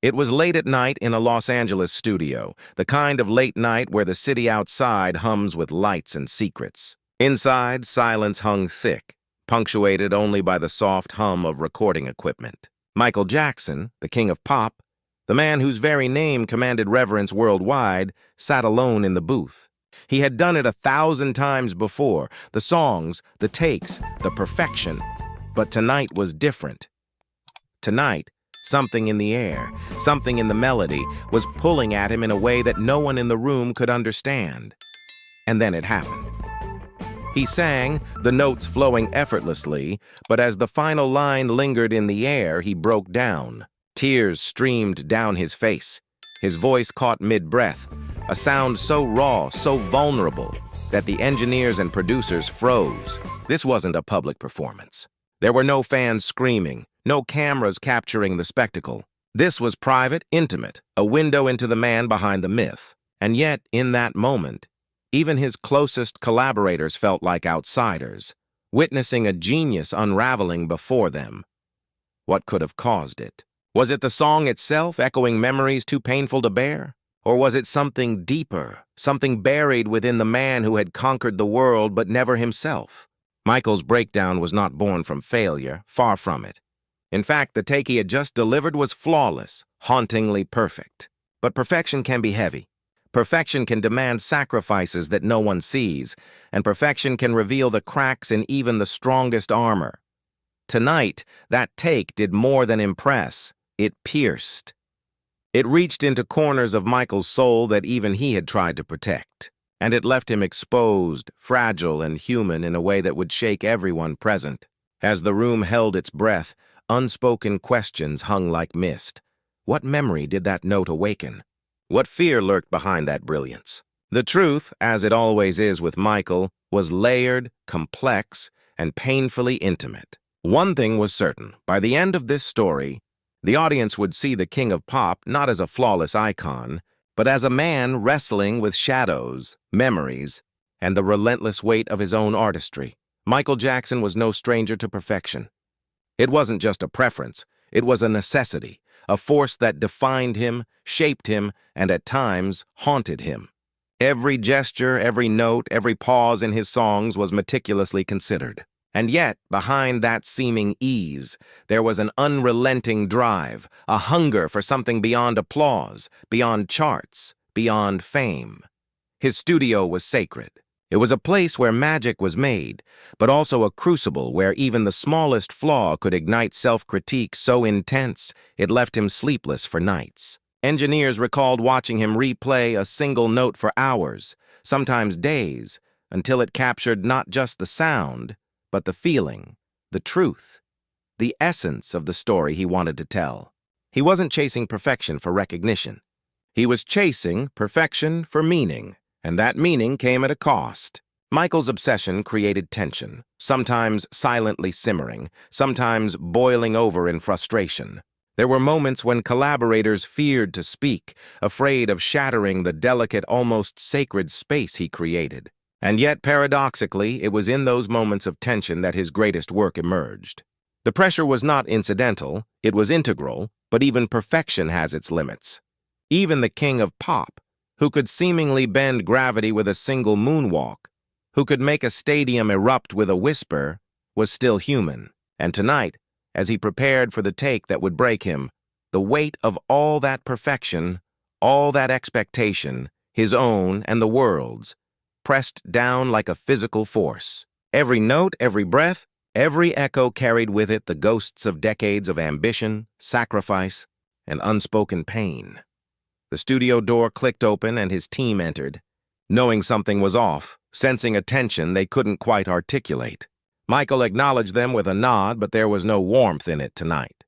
It was late at night in a Los Angeles studio, the kind of late night where the city outside hums with lights and secrets. Inside, silence hung thick, punctuated only by the soft hum of recording equipment. Michael Jackson, the king of pop, the man whose very name commanded reverence worldwide, sat alone in the booth. He had done it 1,000 times before, the songs, the takes, the perfection. But tonight was different. Tonight, something in the air, something in the melody, was pulling at him in a way that no one in the room could understand. And then it happened. He sang, the notes flowing effortlessly, but as the final line lingered in the air, he broke down. Tears streamed down his face. His voice caught mid-breath, a sound so raw, so vulnerable, that the engineers and producers froze. This wasn't a public performance. There were no fans screaming, no cameras capturing the spectacle. This was private, intimate, a window into the man behind the myth. And yet, in that moment, even his closest collaborators felt like outsiders, witnessing a genius unraveling before them. What could have caused it? Was it the song itself, echoing memories too painful to bear? Or was it something deeper, something buried within the man who had conquered the world but never himself? Michael's breakdown was not born from failure, far from it. In fact, the take he had just delivered was flawless, hauntingly perfect. But perfection can be heavy. Perfection can demand sacrifices that no one sees, and perfection can reveal the cracks in even the strongest armor. Tonight, that take did more than impress. It pierced. It reached into corners of Michael's soul that even he had tried to protect, and it left him exposed, fragile, and human in a way that would shake everyone present. As the room held its breath, unspoken questions hung like mist. What memory did that note awaken? What fear lurked behind that brilliance? The truth, as it always is with Michael, was layered, complex, and painfully intimate. One thing was certain: by the end of this story, the audience would see the king of pop not as a flawless icon, but as a man wrestling with shadows, memories, and the relentless weight of his own artistry. Michael Jackson was no stranger to perfection. It wasn't just a preference, it was a necessity, a force that defined him, shaped him, and at times haunted him. Every gesture, every note, every pause in his songs was meticulously considered. And yet, behind that seeming ease, there was an unrelenting drive, a hunger for something beyond applause, beyond charts, beyond fame. His studio was sacred. It was a place where magic was made, but also a crucible where even the smallest flaw could ignite self-critique so intense it left him sleepless for nights. Engineers recalled watching him replay a single note for hours, sometimes days, until it captured not just the sound, but the feeling, the truth, the essence of the story he wanted to tell. He wasn't chasing perfection for recognition. He was chasing perfection for meaning, and that meaning came at a cost. Michael's obsession created tension, sometimes silently simmering, sometimes boiling over in frustration. There were moments when collaborators feared to speak, afraid of shattering the delicate, almost sacred space he created. And yet, paradoxically, it was in those moments of tension that his greatest work emerged. The pressure was not incidental, it was integral, but even perfection has its limits. Even the king of pop, who could seemingly bend gravity with a single moonwalk, who could make a stadium erupt with a whisper, was still human. And tonight, as he prepared for the take that would break him, the weight of all that perfection, all that expectation, his own and the world's, pressed down like a physical force. Every note, every breath, every echo carried with it the ghosts of decades of ambition, sacrifice, and unspoken pain. The studio door clicked open and his team entered, knowing something was off, sensing a tension they couldn't quite articulate. Michael acknowledged them with a nod, but there was no warmth in it tonight.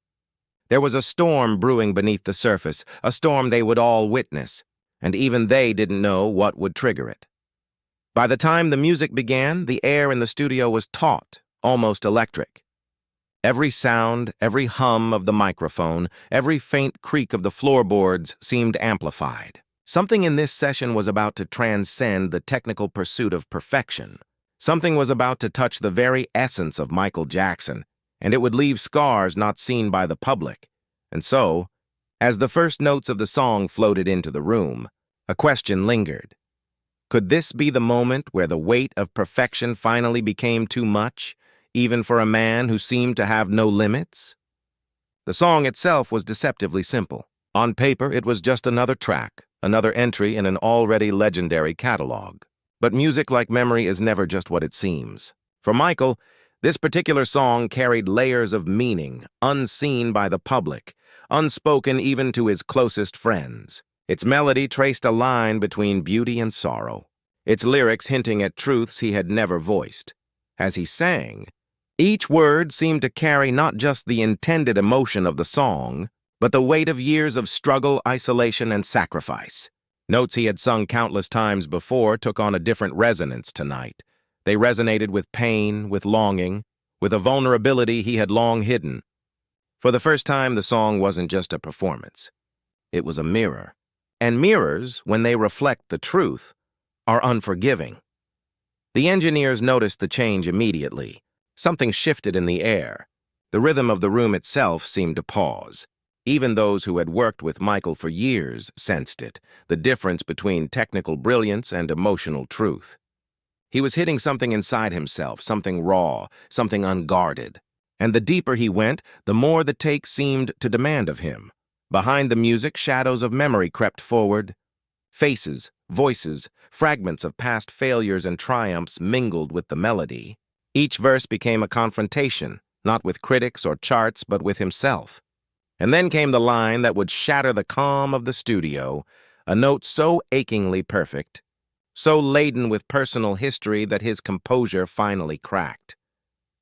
There was a storm brewing beneath the surface, a storm they would all witness, and even they didn't know what would trigger it. By the time the music began, the air in the studio was taut, almost electric. Every sound, every hum of the microphone, every faint creak of the floorboards seemed amplified. Something in this session was about to transcend the technical pursuit of perfection. Something was about to touch the very essence of Michael Jackson, and it would leave scars not seen by the public. And so, As the first notes of the song floated into the room, a question lingered. Could this be the moment where the weight of perfection finally became too much, even for a man who seemed to have no limits? The song itself was deceptively simple. On paper, it was just another track, another entry in an already legendary catalog. But music, like memory, is never just what it seems. For Michael, this particular song carried layers of meaning, unseen by the public, unspoken even to his closest friends. Its melody traced a line between beauty and sorrow, its lyrics hinting at truths he had never voiced. As he sang, each word seemed to carry not just the intended emotion of the song, but the weight of years of struggle, isolation, and sacrifice. Notes he had sung countless times before took on a different resonance tonight. They resonated with pain, with longing, with a vulnerability he had long hidden. For the first time, the song wasn't just a performance. It was a mirror. And mirrors, when they reflect the truth, are unforgiving. The engineers noticed the change immediately. Something shifted in the air. The rhythm of the room itself seemed to pause. Even those who had worked with Michael for years sensed it, the difference between technical brilliance and emotional truth. He was hitting something inside himself, something raw, something unguarded. And the deeper he went, the more the take seemed to demand of him. Behind the music, shadows of memory crept forward. Faces, voices, fragments of past failures and triumphs mingled with the melody. Each verse became a confrontation, not with critics or charts, but with himself. And then came the line that would shatter the calm of the studio, a note so achingly perfect, so laden with personal history that his composure finally cracked.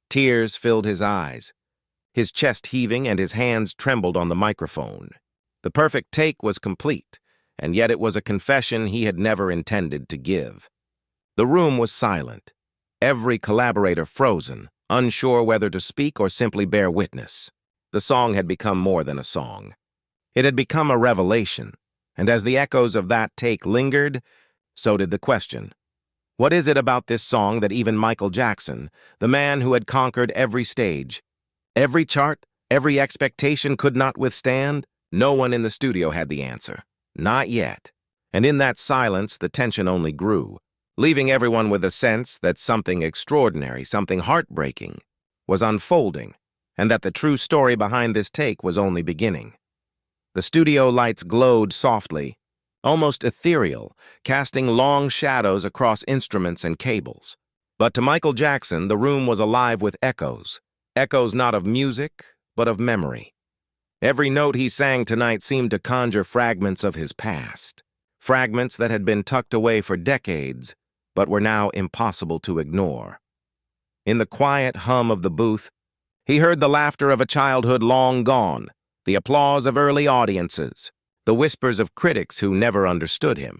Tears filled his eyes, his chest heaving and his hands trembled on the microphone. The perfect take was complete, and yet it was a confession he had never intended to give. The room was silent, every collaborator frozen, unsure whether to speak or simply bear witness. The song had become more than a song. It had become a revelation, and as the echoes of that take lingered, so did the question. What is it about this song that even Michael Jackson, the man who had conquered every stage, every chart, every expectation, could not withstand? No one in the studio had the answer. Not yet. And in that silence, the tension only grew, leaving everyone with a sense that something extraordinary, something heartbreaking, was unfolding, and that the true story behind this take was only beginning. The studio lights glowed softly, almost ethereal, casting long shadows across instruments and cables. But to Michael Jackson, the room was alive with echoes, echoes not of music, but of memory. Every note he sang tonight seemed to conjure fragments of his past, fragments that had been tucked away for decades, but were now impossible to ignore. In the quiet hum of the booth, he heard the laughter of a childhood long gone, the applause of early audiences, the whispers of critics who never understood him.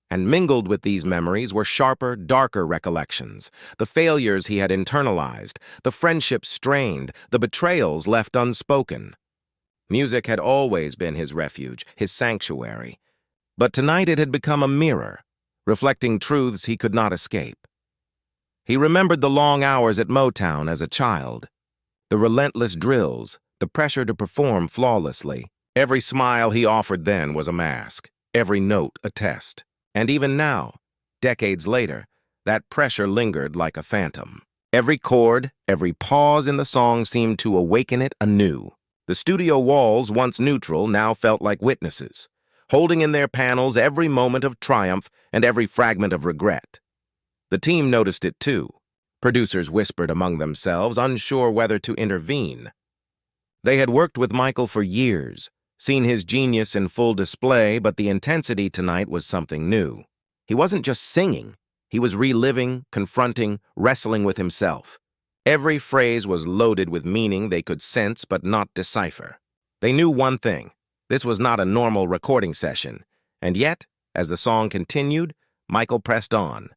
And mingled with these memories were sharper, darker recollections, the failures he had internalized, the friendships strained, the betrayals left unspoken. Music had always been his refuge, his sanctuary. But tonight it had become a mirror, reflecting truths he could not escape. He remembered the long hours at Motown as a child, the relentless drills, the pressure to perform flawlessly. Every smile he offered then was a mask, every note a test. And even now, decades later, that pressure lingered like a phantom. Every chord, every pause in the song seemed to awaken it anew. The studio walls, once neutral, now felt like witnesses, holding in their panels every moment of triumph and every fragment of regret. The team noticed it too. Producers whispered among themselves, unsure whether to intervene. They had worked with Michael for years, seen his genius in full display, but the intensity tonight was something new. He wasn't just singing. He was reliving, confronting, wrestling with himself. Every phrase was loaded with meaning they could sense but not decipher. They knew one thing. This was not a normal recording session. And yet, as the song continued, Michael pressed on.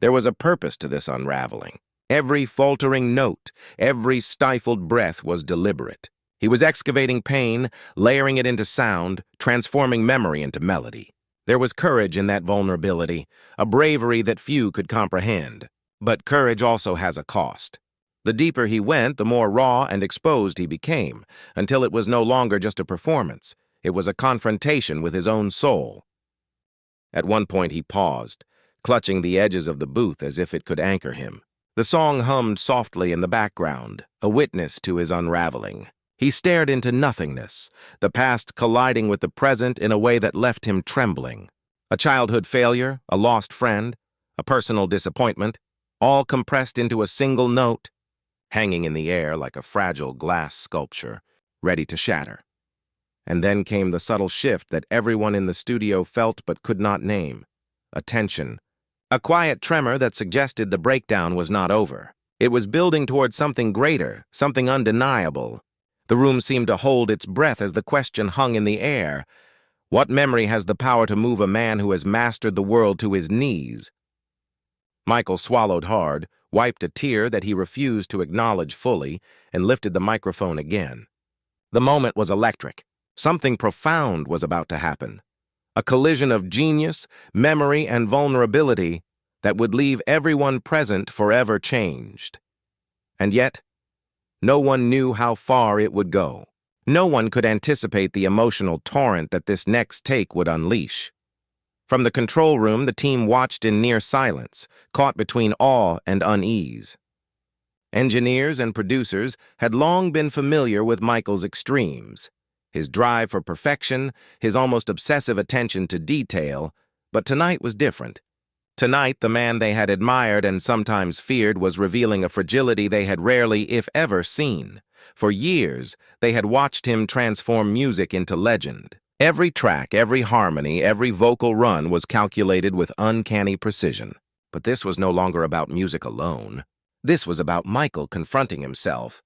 There was a purpose to this unraveling. Every faltering note, every stifled breath was deliberate. He was excavating pain, layering it into sound, transforming memory into melody. There was courage in that vulnerability, a bravery that few could comprehend. But courage also has a cost. The deeper he went, the more raw and exposed he became, until it was no longer just a performance. It was a confrontation with his own soul. At one point he paused, clutching the edges of the booth as if it could anchor him. The song hummed softly in the background, a witness to his unraveling. He stared into nothingness, the past colliding with the present in a way that left him trembling. A childhood failure, a lost friend, a personal disappointment, all compressed into a single note, hanging in the air like a fragile glass sculpture, ready to shatter. And then came the subtle shift that everyone in the studio felt but could not name. A tension. A quiet tremor that suggested the breakdown was not over. It was building towards something greater, something undeniable. The room seemed to hold its breath as the question hung in the air. What memory has the power to move a man who has mastered the world to his knees? Michael swallowed hard, wiped a tear that he refused to acknowledge fully, and lifted the microphone again. The moment was electric. Something profound was about to happen. A collision of genius, memory, and vulnerability that would leave everyone present forever changed. And yet, no one knew how far it would go. No one could anticipate the emotional torrent that this next take would unleash. From the control room, the team watched in near silence, caught between awe and unease. Engineers and producers had long been familiar with Michael's extremes, his drive for perfection, his almost obsessive attention to detail, but tonight was different. Tonight, the man they had admired and sometimes feared was revealing a fragility they had rarely, if ever, seen. For years, they had watched him transform music into legend. Every track, every harmony, every vocal run was calculated with uncanny precision. But this was no longer about music alone. This was about Michael confronting himself.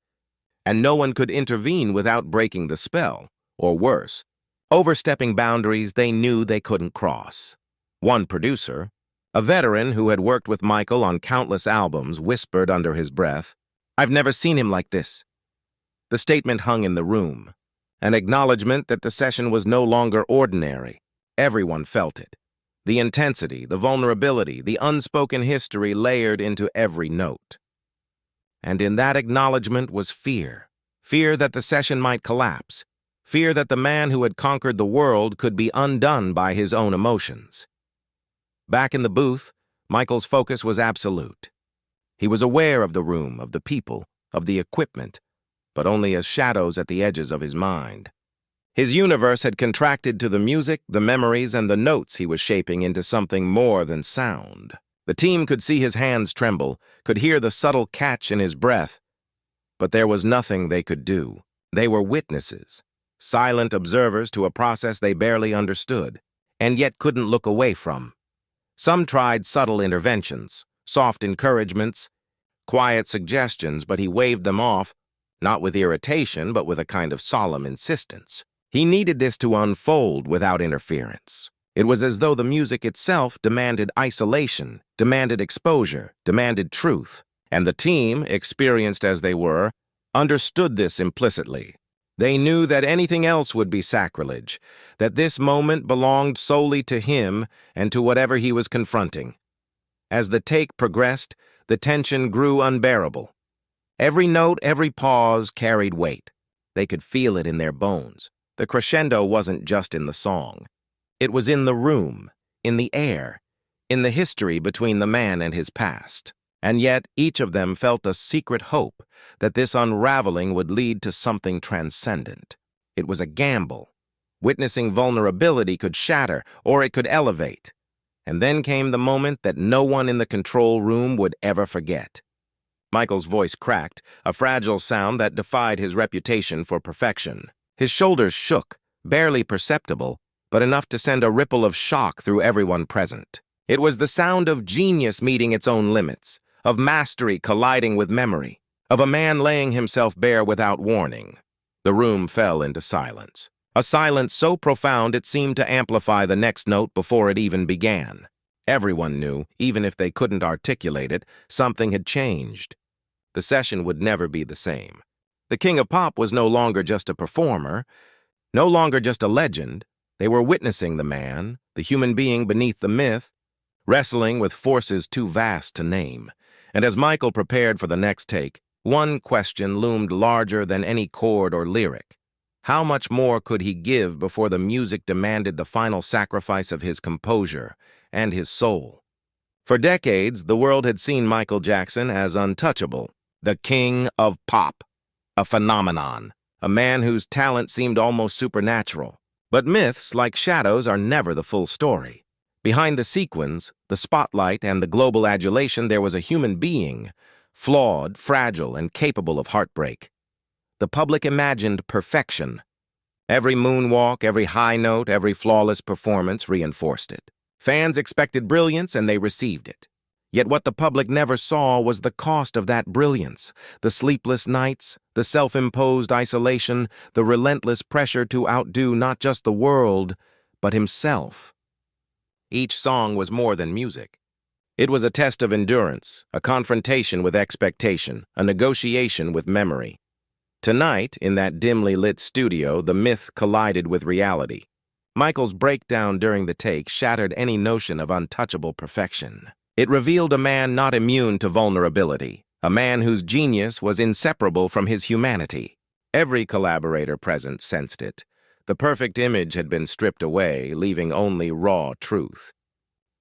And no one could intervene without breaking the spell, or worse, overstepping boundaries they knew they couldn't cross. One producer, a veteran who had worked with Michael on countless albums, whispered under his breath, "I've never seen him like this." The statement hung in the room, an acknowledgement that the session was no longer ordinary. Everyone felt it. The intensity, the vulnerability, the unspoken history layered into every note. And in that acknowledgement was fear. Fear that the session might collapse. Fear that the man who had conquered the world could be undone by his own emotions. Back in the booth, Michael's focus was absolute. He was aware of the room, of the people, of the equipment, but only as shadows at the edges of his mind. His universe had contracted to the music, the memories, and the notes he was shaping into something more than sound. The team could see his hands tremble, could hear the subtle catch in his breath, but there was nothing they could do. They were witnesses, silent observers to a process they barely understood, and yet couldn't look away from. Some tried subtle interventions, soft encouragements, quiet suggestions, but he waved them off, not with irritation, but with a kind of solemn insistence. He needed this to unfold without interference. It was as though the music itself demanded isolation, demanded exposure, demanded truth, and the team, experienced as they were, understood this implicitly. They knew that anything else would be sacrilege, that this moment belonged solely to him and to whatever he was confronting. As the take progressed, the tension grew unbearable. Every note, every pause carried weight. They could feel it in their bones. The crescendo wasn't just in the song. It was in the room, in the air, in the history between the man and his past. And yet, each of them felt a secret hope that this unraveling would lead to something transcendent. It was a gamble. Witnessing vulnerability could shatter, or it could elevate. And then came the moment that no one in the control room would ever forget. Michael's voice cracked, a fragile sound that defied his reputation for perfection. His shoulders shook, barely perceptible, but enough to send a ripple of shock through everyone present. It was the sound of genius meeting its own limits, of mastery colliding with memory, of a man laying himself bare without warning. The room fell into silence, a silence so profound it seemed to amplify the next note before it even began. Everyone knew, even if they couldn't articulate it, something had changed. The session would never be the same. The King of Pop was no longer just a performer, no longer just a legend. They were witnessing the man, the human being beneath the myth, wrestling with forces too vast to name. And as Michael prepared for the next take, one question loomed larger than any chord or lyric. How much more could he give before the music demanded the final sacrifice of his composure and his soul? For decades, the world had seen Michael Jackson as untouchable, the king of pop, a phenomenon, a man whose talent seemed almost supernatural. But myths, like shadows, are never the full story. Behind the sequins, the spotlight, and the global adulation, there was a human being, flawed, fragile, and capable of heartbreak. The public imagined perfection. Every moonwalk, every high note, every flawless performance reinforced it. Fans expected brilliance, and they received it. Yet what the public never saw was the cost of that brilliance, the sleepless nights, the self-imposed isolation, the relentless pressure to outdo not just the world, but himself. Each song was more than music. It was a test of endurance, a confrontation with expectation, a negotiation with memory. Tonight, in that dimly lit studio, the myth collided with reality. Michael's breakdown during the take shattered any notion of untouchable perfection. It revealed a man not immune to vulnerability, a man whose genius was inseparable from his humanity. Every collaborator present sensed it. The perfect image had been stripped away, leaving only raw truth.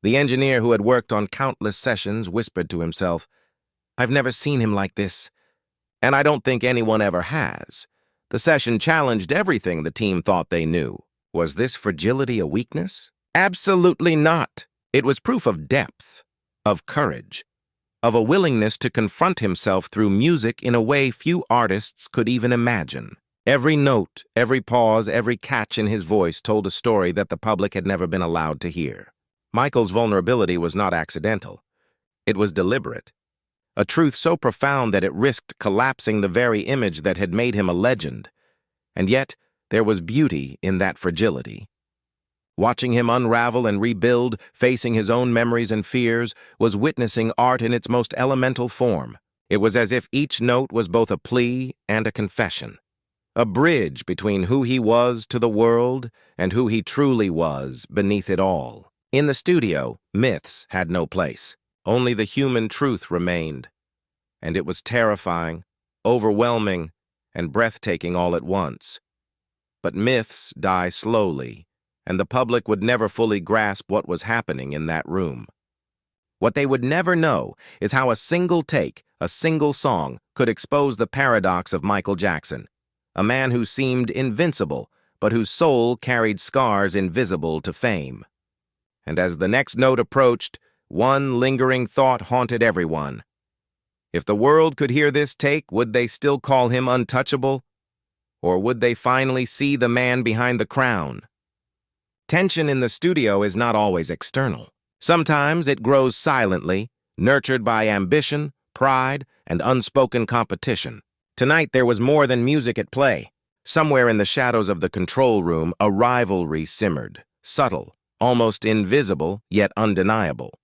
The engineer who had worked on countless sessions whispered to himself, "I've never seen him like this, and I don't think anyone ever has." The session challenged everything the team thought they knew. Was this fragility a weakness? Absolutely not. It was proof of depth, of courage, of a willingness to confront himself through music in a way few artists could even imagine. Every note, every pause, every catch in his voice told a story that the public had never been allowed to hear. Michael's vulnerability was not accidental. It was deliberate. A truth so profound that it risked collapsing the very image that had made him a legend. And yet, there was beauty in that fragility. Watching him unravel and rebuild, facing his own memories and fears, was witnessing art in its most elemental form. It was as if each note was both a plea and a confession, a bridge between who he was to the world and who he truly was beneath it all. In the studio, myths had no place. Only the human truth remained. And it was terrifying, overwhelming, and breathtaking all at once. But myths die slowly, and the public would never fully grasp what was happening in that room. What they would never know is how a single take, a single song, could expose the paradox of Michael Jackson, a man who seemed invincible, but whose soul carried scars invisible to fame. And as the next note approached, one lingering thought haunted everyone. If the world could hear this take, would they still call him untouchable? Or would they finally see the man behind the crown? Tension in the studio is not always external. Sometimes it grows silently, nurtured by ambition, pride, and unspoken competition. Tonight there was more than music at play. Somewhere in the shadows of the control room, a rivalry simmered, subtle, almost invisible, yet undeniable.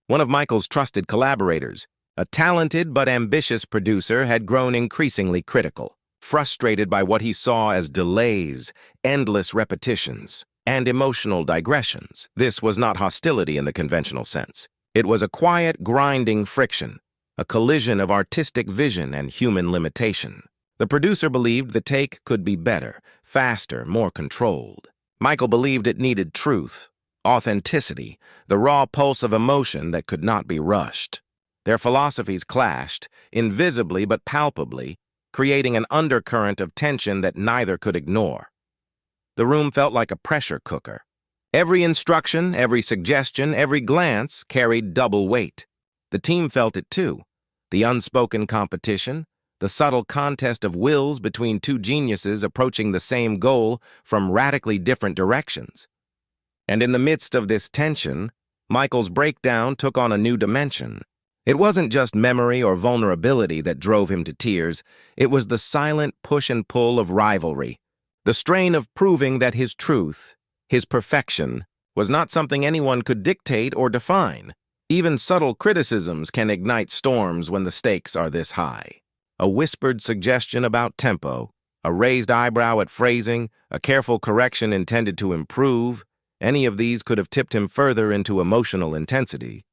One of Michael's trusted collaborators, a talented but ambitious producer, had grown increasingly critical, frustrated by what he saw as delays, endless repetitions, and emotional digressions. This was not hostility in the conventional sense. It was a quiet, grinding friction, a collision of artistic vision and human limitation. The producer believed the take could be better, faster, more controlled. Michael believed it needed truth, authenticity, the raw pulse of emotion that could not be rushed. Their philosophies clashed, invisibly but palpably, creating an undercurrent of tension that neither could ignore. The room felt like a pressure cooker. Every instruction, every suggestion, every glance carried double weight. The team felt it too. The unspoken competition, the subtle contest of wills between two geniuses approaching the same goal from radically different directions. And in the midst of this tension, Michael's breakdown took on a new dimension. It wasn't just memory or vulnerability that drove him to tears. It was the silent push and pull of rivalry, the strain of proving that his truth, his perfection, was not something anyone could dictate or define. Even subtle criticisms can ignite storms when the stakes are this high. A whispered suggestion about tempo, a raised eyebrow at phrasing, a careful correction intended to improve, any of these could have tipped him further into emotional intensity.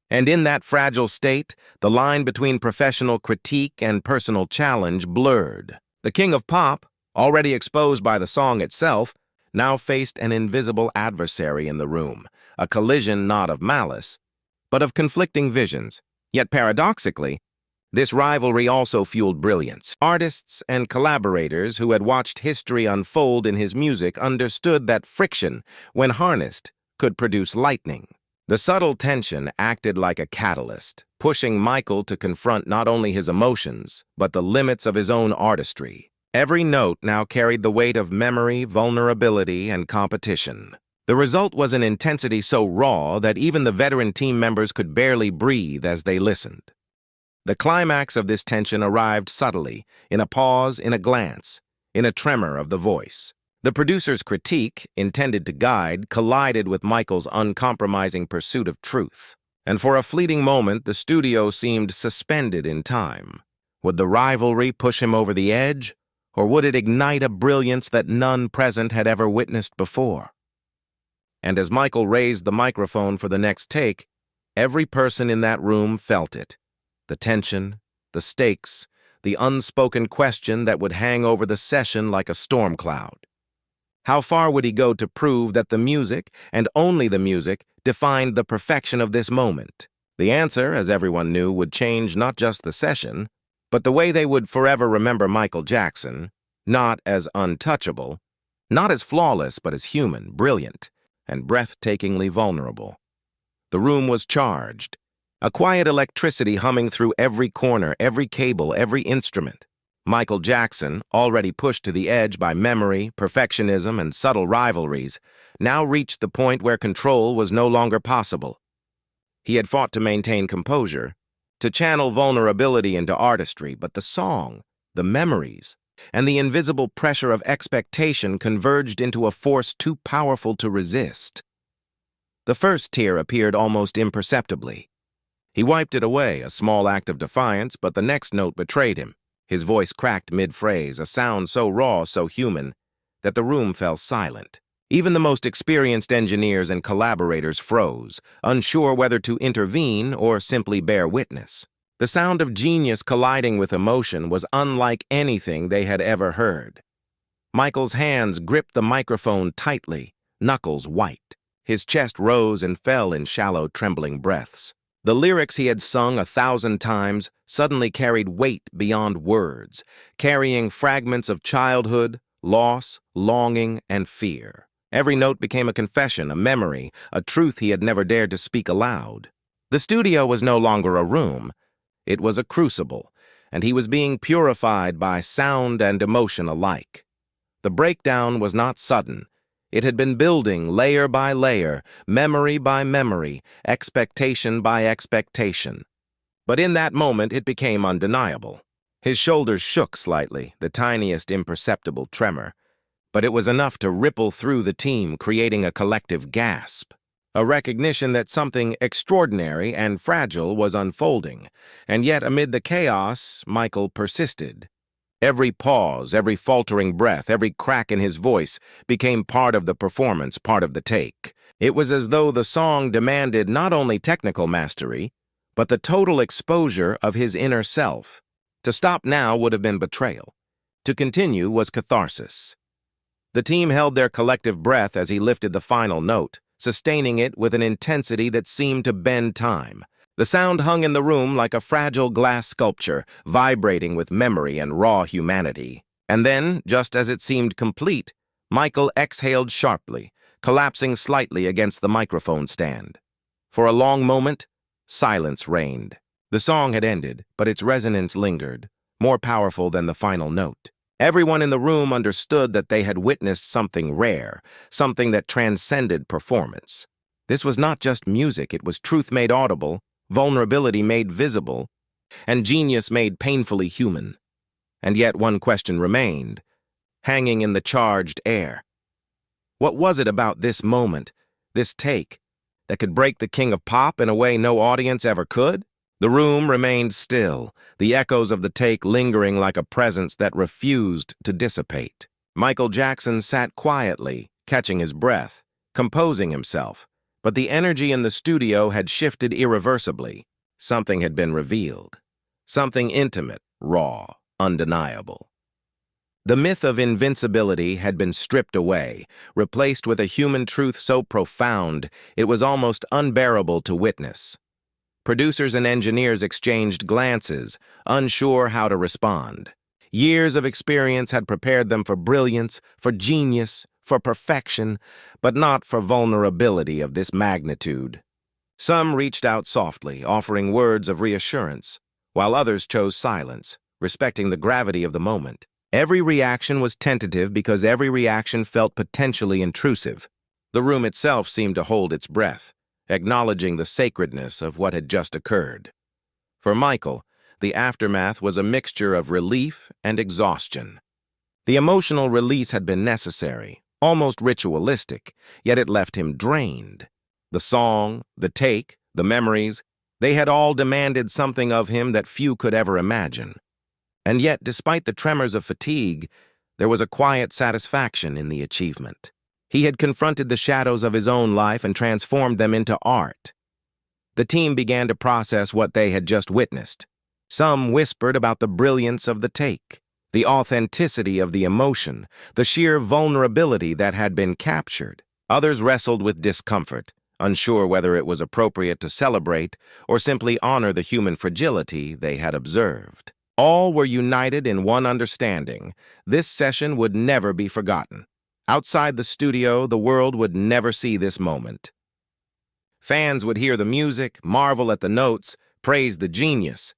And in that fragile state, the line between professional critique and personal challenge blurred. The king of pop, already exposed by the song itself, now faced an invisible adversary in the room, a collision not of malice, but of conflicting visions. Yet paradoxically, this rivalry also fueled brilliance. Artists and collaborators who had watched history unfold in his music understood that friction, when harnessed, could produce lightning. The subtle tension acted like a catalyst, pushing Michael to confront not only his emotions, but the limits of his own artistry. Every note now carried the weight of memory, vulnerability, and competition. The result was an intensity so raw that even the veteran team members could barely breathe as they listened. The climax of this tension arrived subtly, in a pause, in a glance, in a tremor of the voice. The producer's critique, intended to guide, collided with Michael's uncompromising pursuit of truth. And for a fleeting moment, the studio seemed suspended in time. Would the rivalry push him over the edge, or would it ignite a brilliance that none present had ever witnessed before? And as Michael raised the microphone for the next take, every person in that room felt it. The tension, the stakes, the unspoken question that would hang over the session like a storm cloud. How far would he go to prove that the music, and only the music, defined the perfection of this moment? The answer, as everyone knew, would change not just the session, but the way they would forever remember Michael Jackson, not as untouchable, not as flawless, but as human, brilliant, and breathtakingly vulnerable. The room was charged, a quiet electricity humming through every corner, every cable, every instrument. Michael Jackson, already pushed to the edge by memory, perfectionism, and subtle rivalries, now reached the point where control was no longer possible. He had fought to maintain composure, to channel vulnerability into artistry, but the song, the memories, and the invisible pressure of expectation converged into a force too powerful to resist. The first tear appeared almost imperceptibly. He wiped it away, a small act of defiance, but the next note betrayed him. His voice cracked mid-phrase, a sound so raw, so human, that the room fell silent. Even the most experienced engineers and collaborators froze, unsure whether to intervene or simply bear witness. The sound of genius colliding with emotion was unlike anything they had ever heard. Michael's hands gripped the microphone tightly, knuckles white. His chest rose and fell in shallow, trembling breaths. The lyrics he had sung 1,000 times suddenly carried weight beyond words, carrying fragments of childhood, loss, longing, and fear. Every note became a confession, a memory, a truth he had never dared to speak aloud. The studio was no longer a room. It was a crucible, and he was being purified by sound and emotion alike. The breakdown was not sudden. It had been building layer by layer, memory by memory, expectation by expectation. But in that moment, it became undeniable. His shoulders shook slightly, the tiniest imperceptible tremor, but it was enough to ripple through the team, creating a collective gasp. A recognition that something extraordinary and fragile was unfolding, and yet amid the chaos, Michael persisted. Every pause, every faltering breath, every crack in his voice became part of the performance, part of the take. It was as though the song demanded not only technical mastery, but the total exposure of his inner self. To stop now would have been betrayal. To continue was catharsis. The team held their collective breath as he lifted the final note, sustaining it with an intensity that seemed to bend time. The sound hung in the room like a fragile glass sculpture, vibrating with memory and raw humanity. And then, just as it seemed complete, Michael exhaled sharply, collapsing slightly against the microphone stand. For a long moment, silence reigned. The song had ended, but its resonance lingered, more powerful than the final note. Everyone in the room understood that they had witnessed something rare, something that transcended performance. This was not just music, it was truth made audible, vulnerability made visible, and genius made painfully human. And yet one question remained, hanging in the charged air. What was it about this moment, this take, that could break the king of pop in a way no audience ever could? The room remained still, the echoes of the take lingering like a presence that refused to dissipate. Michael Jackson sat quietly, catching his breath, composing himself, but the energy in the studio had shifted irreversibly. Something had been revealed. Something intimate, raw, undeniable. The myth of invincibility had been stripped away, replaced with a human truth so profound it was almost unbearable to witness. Producers and engineers exchanged glances, unsure how to respond. Years of experience had prepared them for brilliance, for genius, for perfection, but not for vulnerability of this magnitude. Some reached out softly, offering words of reassurance, while others chose silence, respecting the gravity of the moment. Every reaction was tentative because every reaction felt potentially intrusive. The room itself seemed to hold its breath, acknowledging the sacredness of what had just occurred. For Michael, the aftermath was a mixture of relief and exhaustion. The emotional release had been necessary, almost ritualistic, yet it left him drained. The song, the take, the memories, they had all demanded something of him that few could ever imagine. And yet, despite the tremors of fatigue, there was a quiet satisfaction in the achievement. He had confronted the shadows of his own life and transformed them into art. The team began to process what they had just witnessed. Some whispered about the brilliance of the take, the authenticity of the emotion, the sheer vulnerability that had been captured. Others wrestled with discomfort, unsure whether it was appropriate to celebrate or simply honor the human fragility they had observed. All were united in one understanding: this session would never be forgotten. Outside the studio, the world would never see this moment. Fans would hear the music, marvel at the notes, praise the genius,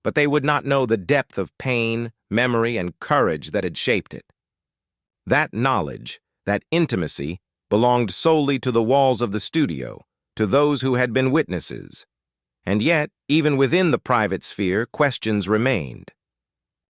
but they would not know the depth of pain, memory, and courage that had shaped it. That knowledge, that intimacy, belonged solely to the walls of the studio, to those who had been witnesses. And yet, even within the private sphere, questions remained.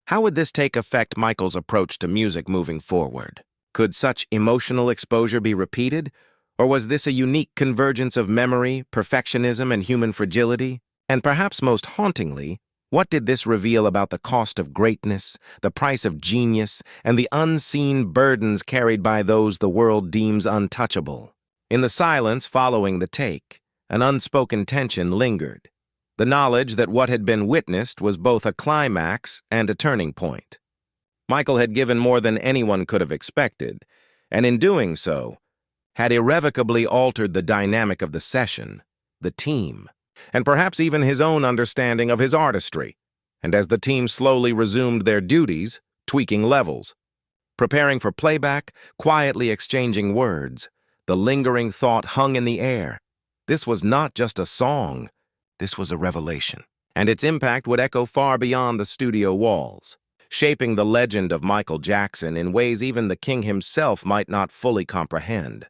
How would this take affect Michael's approach to music moving forward? Could such emotional exposure be repeated, or was this a unique convergence of memory, perfectionism, and human fragility? And perhaps most hauntingly, what did this reveal about the cost of greatness, the price of genius, and the unseen burdens carried by those the world deems untouchable? In the silence following the take, an unspoken tension lingered, the knowledge that what had been witnessed was both a climax and a turning point. Michael had given more than anyone could have expected, and in doing so, had irrevocably altered the dynamic of the session, the team, and perhaps even his own understanding of his artistry. And as the team slowly resumed their duties, tweaking levels, preparing for playback, quietly exchanging words, the lingering thought hung in the air. This was not just a song, this was a revelation, and its impact would echo far beyond the studio walls, shaping the legend of Michael Jackson in ways even the king himself might not fully comprehend.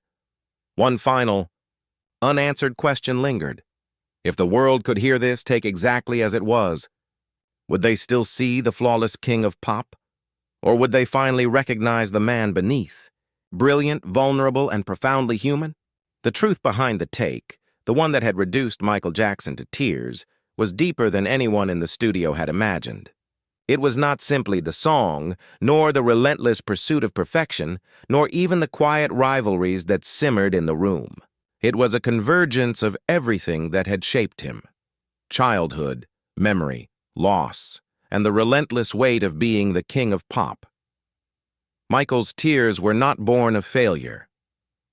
One final, unanswered question lingered. If the world could hear this take exactly as it was, would they still see the flawless king of pop? Or would they finally recognize the man beneath, brilliant, vulnerable, and profoundly human? The truth behind the take, the one that had reduced Michael Jackson to tears, was deeper than anyone in the studio had imagined. It was not simply the song, nor the relentless pursuit of perfection, nor even the quiet rivalries that simmered in the room. It was a convergence of everything that had shaped him: childhood, memory, loss, and the relentless weight of being the king of pop. Michael's tears were not born of failure.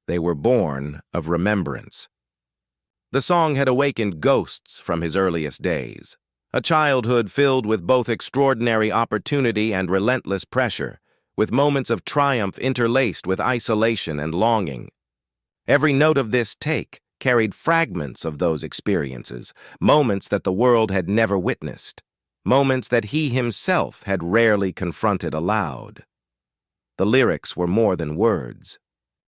They were born of remembrance. The song had awakened ghosts from his earliest days, a childhood filled with both extraordinary opportunity and relentless pressure, with moments of triumph interlaced with isolation and longing. Every note of this take carried fragments of those experiences, moments that the world had never witnessed, moments that he himself had rarely confronted aloud. The lyrics were more than words.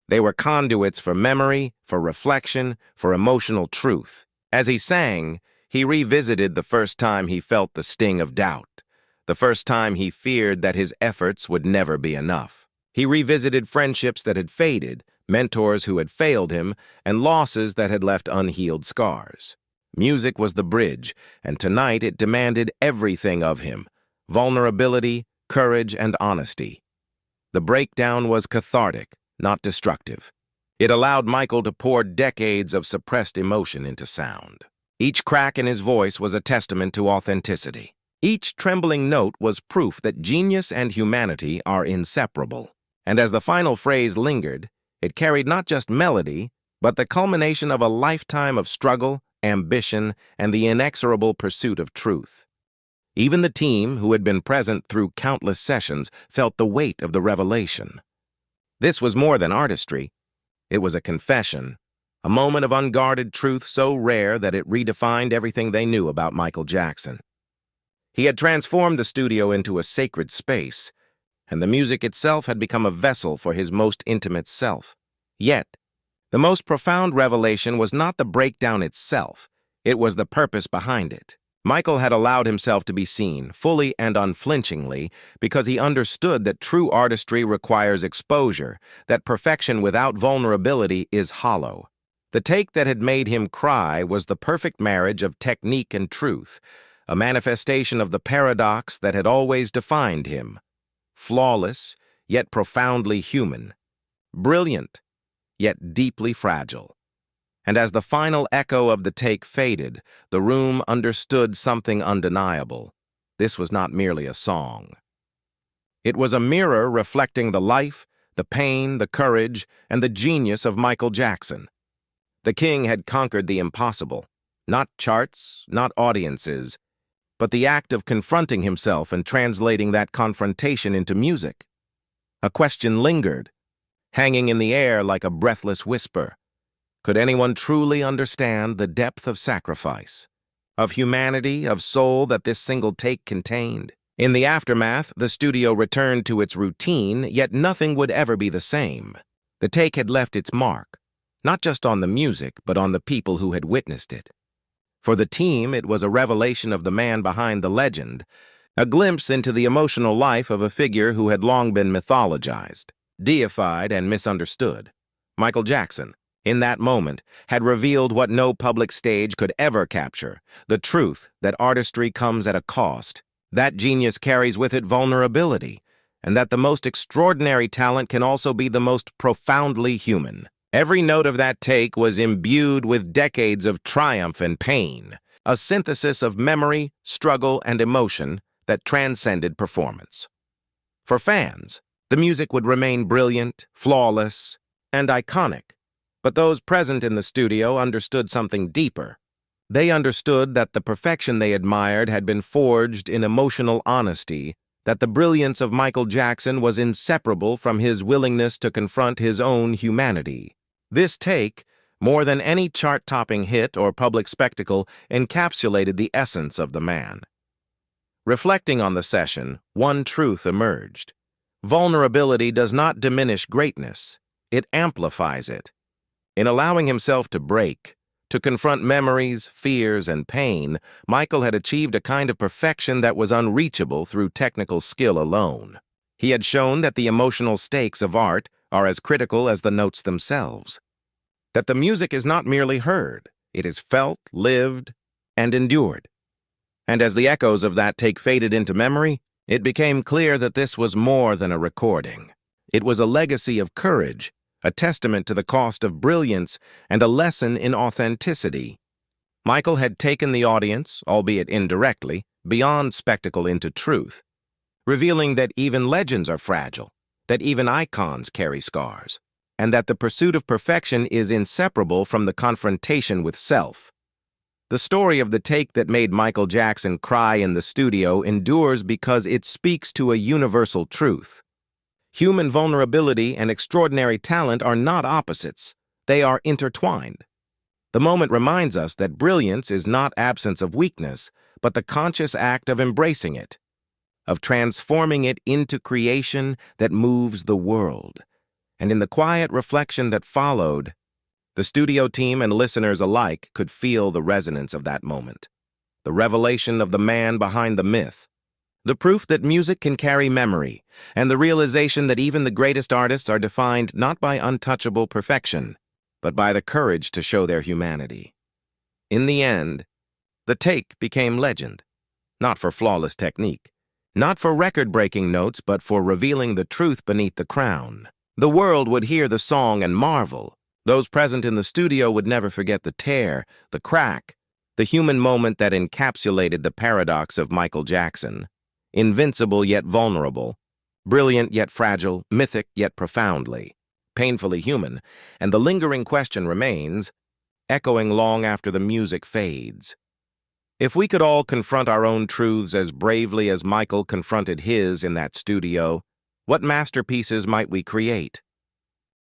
They were conduits for memory, for reflection, for emotional truth. As he sang, he revisited the first time he felt the sting of doubt, the first time he feared that his efforts would never be enough. He revisited friendships that had faded, mentors who had failed him, and losses that had left unhealed scars. Music was the bridge, and tonight it demanded everything of him: vulnerability, courage, and honesty. The breakdown was cathartic, not destructive. It allowed Michael to pour decades of suppressed emotion into sound. Each crack in his voice was a testament to authenticity. Each trembling note was proof that genius and humanity are inseparable. And as the final phrase lingered, it carried not just melody, but the culmination of a lifetime of struggle, ambition, and the inexorable pursuit of truth. Even the team, who had been present through countless sessions, felt the weight of the revelation. This was more than artistry. It was a confession, a moment of unguarded truth so rare that it redefined everything they knew about Michael Jackson. He had transformed the studio into a sacred space, and the music itself had become a vessel for his most intimate self. Yet, the most profound revelation was not the breakdown itself, it was the purpose behind it. Michael had allowed himself to be seen, fully and unflinchingly, because he understood that true artistry requires exposure, that perfection without vulnerability is hollow. The take that had made him cry was the perfect marriage of technique and truth, a manifestation of the paradox that had always defined him. Flawless, yet profoundly human. Brilliant, yet deeply fragile. And as the final echo of the take faded, the room understood something undeniable. This was not merely a song. It was a mirror reflecting the life, the pain, the courage, and the genius of Michael Jackson. The king had conquered the impossible. Not charts, not audiences, but the act of confronting himself and translating that confrontation into music. A question lingered, hanging in the air like a breathless whisper. Could anyone truly understand the depth of sacrifice, of humanity, of soul that this single take contained? In the aftermath, the studio returned to its routine, yet nothing would ever be the same. The take had left its mark, not just on the music, but on the people who had witnessed it. For the team, it was a revelation of the man behind the legend, a glimpse into the emotional life of a figure who had long been mythologized, deified, and misunderstood. Michael Jackson, in that moment, had revealed what no public stage could ever capture, the truth that artistry comes at a cost, that genius carries with it vulnerability, and that the most extraordinary talent can also be the most profoundly human. Every note of that take was imbued with decades of triumph and pain, a synthesis of memory, struggle, and emotion that transcended performance. For fans, the music would remain brilliant, flawless, and iconic, but those present in the studio understood something deeper. They understood that the perfection they admired had been forged in emotional honesty, that the brilliance of Michael Jackson was inseparable from his willingness to confront his own humanity. This take, more than any chart-topping hit or public spectacle, encapsulated the essence of the man. Reflecting on the session, one truth emerged. Vulnerability does not diminish greatness, it amplifies it. In allowing himself to break, to confront memories, fears, and pain, Michael had achieved a kind of perfection that was unreachable through technical skill alone. He had shown that the emotional stakes of art are as critical as the notes themselves. That the music is not merely heard, it is felt, lived, and endured. And as the echoes of that take faded into memory, it became clear that this was more than a recording. It was a legacy of courage, a testament to the cost of brilliance, and a lesson in authenticity. Michael had taken the audience, albeit indirectly, beyond spectacle into truth, revealing that even legends are fragile, that even icons carry scars, and that the pursuit of perfection is inseparable from the confrontation with self. The story of the take that made Michael Jackson cry in the studio endures because it speaks to a universal truth. Human vulnerability and extraordinary talent are not opposites, they are intertwined. The moment reminds us that brilliance is not absence of weakness, but the conscious act of embracing it, of transforming it into creation that moves the world. And in the quiet reflection that followed, the studio team and listeners alike could feel the resonance of that moment, the revelation of the man behind the myth, the proof that music can carry memory, and the realization that even the greatest artists are defined not by untouchable perfection, but by the courage to show their humanity. In the end, the take became legend, not for flawless technique, not for record-breaking notes, but for revealing the truth beneath the crown. The world would hear the song and marvel. Those present in the studio would never forget the tear, the crack, The human moment that encapsulated the paradox of Michael Jackson. Invincible yet vulnerable, brilliant yet fragile, mythic yet profoundly, painfully human, and the lingering question remains, echoing long after the music fades. If we could all confront our own truths as bravely as Michael confronted his in that studio, what masterpieces might we create?